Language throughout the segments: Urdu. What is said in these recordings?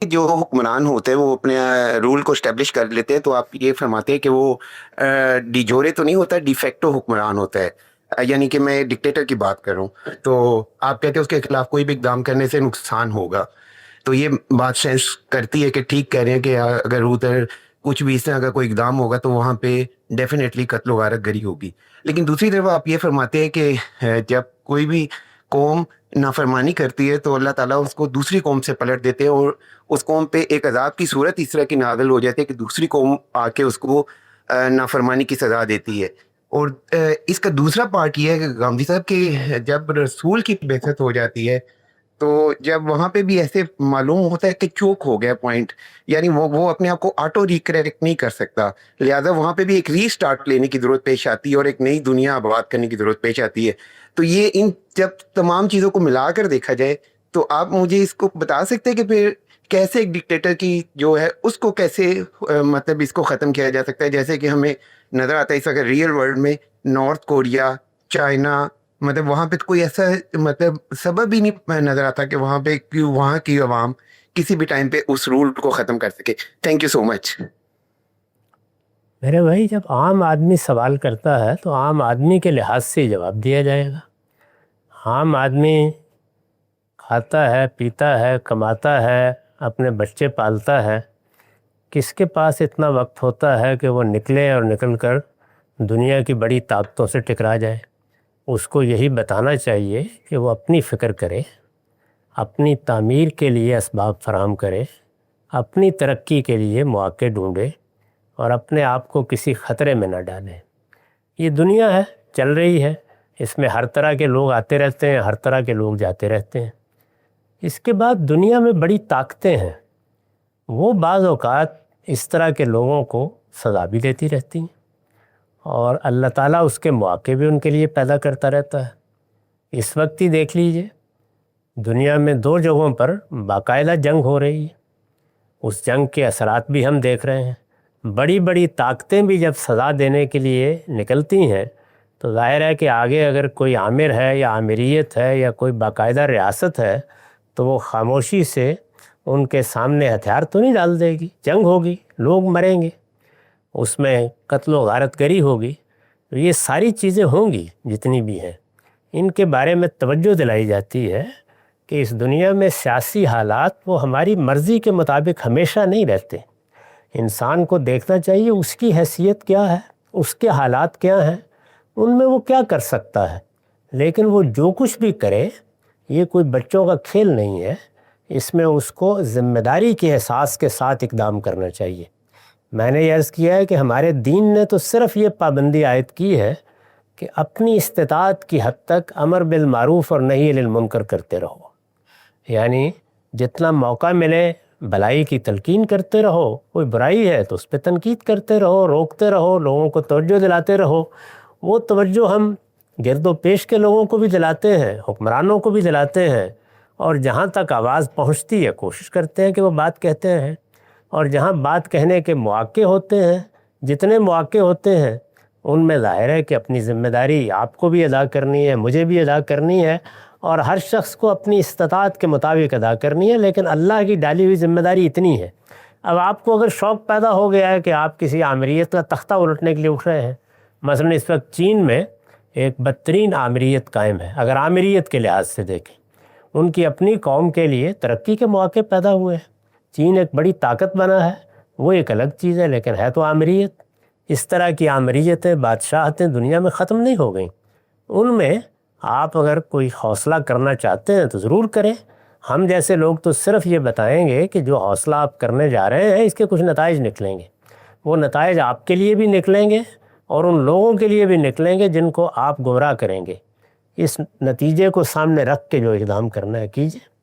جو حکمران ہوتے ہیں وہ اپنے رول کو اسٹیبلش کر لیتے ہیں، تو آپ یہ فرماتے ہیں کہ وہ ڈی جورے تو نہیں ہوتا، ڈی فیکٹو حکمران ہوتا ہے، یعنی کہ میں ڈکٹیٹر کی بات کروں تو آپ کہتے ہیں اس کے خلاف کوئی بھی اقدام کرنے سے نقصان ہوگا. تو یہ بات سینس کرتی ہے کہ ٹھیک کہہ رہے ہیں کہ اگر ادھر کچھ بھی اس طرح کا کوئی اقدام ہوگا تو وہاں پہ ڈیفینیٹلی قتل و غارت گری ہوگی. لیکن دوسری طرف آپ یہ فرماتے ہیں کہ جب کوئی بھی قوم نافرمانی کرتی ہے تو اللہ تعالیٰ اس کو دوسری قوم سے پلٹ دیتے ہیں، اور اس قوم پہ ایک عذاب کی صورت اس طرح کی نازل ہو جاتی ہے کہ دوسری قوم آ کے اس کو نافرمانی کی سزا دیتی ہے. اور اس کا دوسرا پارٹ یہ ہے کہ غامدی صاحب کہ جب رسول کی بعثت ہو جاتی ہے تو جب وہاں پہ بھی ایسے معلوم ہوتا ہے کہ چوک ہو گیا پوائنٹ، یعنی وہ اپنے آپ کو آٹو ریکریکٹ نہیں کر سکتا، لہٰذا وہاں پہ بھی ایک ری سٹارٹ لینے کی ضرورت پیش آتی ہے اور ایک نئی دنیا آباد کرنے کی ضرورت پیش آتی ہے. تو یہ جب تمام چیزوں کو ملا کر دیکھا جائے تو آپ مجھے اس کو بتا سکتے ہیں کہ پھر کیسے ایک ڈکٹیٹر کی جو ہے اس کو کیسے مطلب اس کو ختم کیا جا سکتا ہے، جیسے کہ ہمیں نظر آتا ہے اس وقت ریئل ورلڈ میں نارتھ کوریا، چائنا، مطلب وہاں پہ کوئی ایسا مطلب سبب ہی نہیں نظر آتا کہ وہاں پہ وہاں کی عوام کسی بھی ٹائم پہ اس رول کو ختم کر سکے. تھینک یو سو مچ. میرے بھائی، جب عام آدمی سوال کرتا ہے تو عام آدمی کے لحاظ سے جواب دیا جائے گا. عام آدمی کھاتا ہے، پیتا ہے، کماتا ہے، اپنے بچے پالتا ہے. کس کے پاس اتنا وقت ہوتا ہے کہ وہ نکلے اور نکل کر دنیا کی بڑی طاقتوں سے ٹکرا جائے؟ اس کو یہی بتانا چاہیے کہ وہ اپنی فکر کرے، اپنی تعمیر کے لیے اسباب فراہم کرے، اپنی ترقی کے لیے مواقع ڈھونڈے اور اپنے آپ کو کسی خطرے میں نہ ڈالے. یہ دنیا ہے، چل رہی ہے، اس میں ہر طرح کے لوگ آتے رہتے ہیں، ہر طرح کے لوگ جاتے رہتے ہیں. اس کے بعد دنیا میں بڑی طاقتیں ہیں، وہ بعض اوقات اس طرح کے لوگوں کو سزا بھی دیتی رہتی ہیں، اور اللہ تعالیٰ اس کے مواقع بھی ان کے لیے پیدا کرتا رہتا ہے. اس وقت ہی دیکھ لیجئے، دنیا میں 2 جگہوں پر باقاعدہ جنگ ہو رہی ہے. اس جنگ کے اثرات بھی ہم دیکھ رہے ہیں. بڑی بڑی طاقتیں بھی جب سزا دینے کے لیے نکلتی ہیں تو ظاہر ہے کہ آگے اگر کوئی آمر ہے یا آمریت ہے یا کوئی باقاعدہ ریاست ہے تو وہ خاموشی سے ان کے سامنے ہتھیار تو نہیں ڈال دے گی. جنگ ہوگی، لوگ مریں گے، اس میں قتل و غارت گری ہوگی. تو یہ ساری چیزیں ہوں گی جتنی بھی ہیں، ان کے بارے میں توجہ دلائی جاتی ہے کہ اس دنیا میں سیاسی حالات وہ ہماری مرضی کے مطابق ہمیشہ نہیں رہتے. انسان کو دیکھنا چاہیے اس کی حیثیت کیا ہے، اس کے حالات کیا ہیں، ان میں وہ کیا کر سکتا ہے. لیکن وہ جو کچھ بھی کرے یہ کوئی بچوں کا کھیل نہیں ہے، اس میں اس کو ذمہ داری کے احساس کے ساتھ اقدام کرنا چاہیے. میں نے یہ عرض کیا ہے کہ ہمارے دین نے تو صرف یہ پابندی عائد کی ہے کہ اپنی استطاعت کی حد تک امر بالمعروف اور نہی عن المنکر کرتے رہو. یعنی جتنا موقع ملے بھلائی کی تلقین کرتے رہو، کوئی برائی ہے تو اس پہ تنقید کرتے رہو، روکتے رہو، لوگوں کو توجہ دلاتے رہو. وہ توجہ ہم گرد و پیش کے لوگوں کو بھی دلاتے ہیں، حکمرانوں کو بھی دلاتے ہیں، اور جہاں تک آواز پہنچتی ہے کوشش کرتے ہیں کہ وہ بات کہتے ہیں. اور جہاں بات کہنے کے مواقع ہوتے ہیں، جتنے مواقع ہوتے ہیں ان میں ظاہر ہے کہ اپنی ذمہ داری آپ کو بھی ادا کرنی ہے، مجھے بھی ادا کرنی ہے، اور ہر شخص کو اپنی استطاعت کے مطابق ادا کرنی ہے. لیکن اللہ کی ڈالی ہوئی ذمہ داری اتنی ہے. اب آپ کو اگر شوق پیدا ہو گیا ہے کہ آپ کسی آمریت کا تختہ الٹنے کے لیے اٹھ رہے ہیں، مثلا اس وقت چین میں ایک بدترین آمریت قائم ہے. اگر آمریت کے لحاظ سے دیکھیں، ان کی اپنی قوم کے لیے ترقی کے مواقع پیدا ہوئے ہیں. چین ایک بڑی طاقت بنا ہے، وہ ایک الگ چیز ہے، لیکن ہے تو آمریت. اس طرح کی آمریتیں، بادشاہتیں دنیا میں ختم نہیں ہو گئیں. ان میں آپ اگر کوئی حوصلہ کرنا چاہتے ہیں تو ضرور کریں. ہم جیسے لوگ تو صرف یہ بتائیں گے کہ جو حوصلہ آپ کرنے جا رہے ہیں اس کے کچھ نتائج نکلیں گے. وہ نتائج آپ کے لیے بھی نکلیں گے اور ان لوگوں کے لیے بھی نکلیں گے جن کو آپ گمراہ کریں گے. اس نتیجے کو سامنے رکھ کے جو اقدام کرنا ہے کیجیے.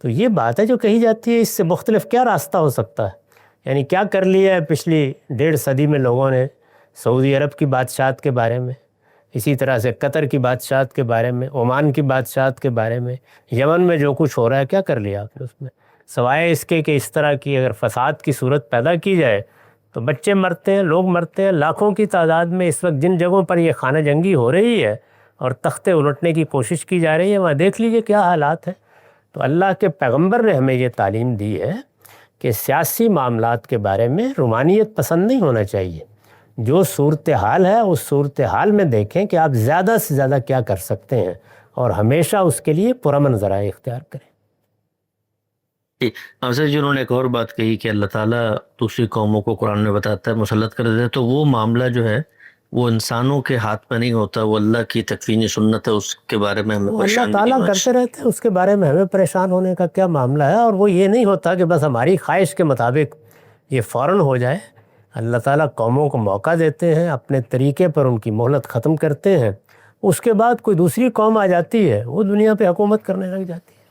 تو یہ بات ہے جو کہی جاتی ہے، اس سے مختلف کیا راستہ ہو سکتا ہے؟ یعنی کیا کر لیا ہے پچھلی 1.5 صدی میں لوگوں نے سعودی عرب کی بادشاہت کے بارے میں، اسی طرح سے قطر کی بادشاہت کے بارے میں، عمان کی بادشاہت کے بارے میں، یمن میں جو کچھ ہو رہا ہے کیا کر لیا آپ نے اس میں؟ سوائے اس کے کہ اس طرح کی اگر فساد کی صورت پیدا کی جائے تو بچے مرتے ہیں، لوگ مرتے ہیں لاکھوں کی تعداد میں. اس وقت جن جگہوں پر یہ خانہ جنگی ہو رہی ہے اور تختے الٹنے کی کوشش کی جا رہی ہے وہاں دیکھ لیجئے کیا حالات ہیں. تو اللہ کے پیغمبر نے ہمیں یہ تعلیم دی ہے کہ سیاسی معاملات کے بارے میں رومانیت پسند نہیں ہونا چاہیے. جو صورتحال ہے اس صورتحال میں دیکھیں کہ آپ زیادہ سے زیادہ کیا کر سکتے ہیں اور ہمیشہ اس کے لیے پرامن ذرائع اختیار کریں. جی افضل جی، انہوں نے ایک اور بات کہی کہ اللہ تعالیٰ دوسری قوموں کو قرآن میں بتاتا ہے مسلط کر دیتا ہے، تو وہ معاملہ جو ہے وہ انسانوں کے ہاتھ میں نہیں ہوتا، وہ اللہ کی تکوینی سنت ہے، اس کے بارے میں ہمیں وہ پریشان اللہ بھی تعالیٰ نہیں ہونا کرتے رہتے ہیں، اس کے بارے میں ہمیں پریشان ہونے کا کیا معاملہ ہے. اور وہ یہ نہیں ہوتا کہ بس ہماری خواہش کے مطابق یہ فوراً ہو جائے. اللہ تعالیٰ قوموں کو موقع دیتے ہیں، اپنے طریقے پر ان کی مہلت ختم کرتے ہیں، اس کے بعد کوئی دوسری قوم آ جاتی ہے، وہ دنیا پہ حکومت کرنے لگ جاتی ہے.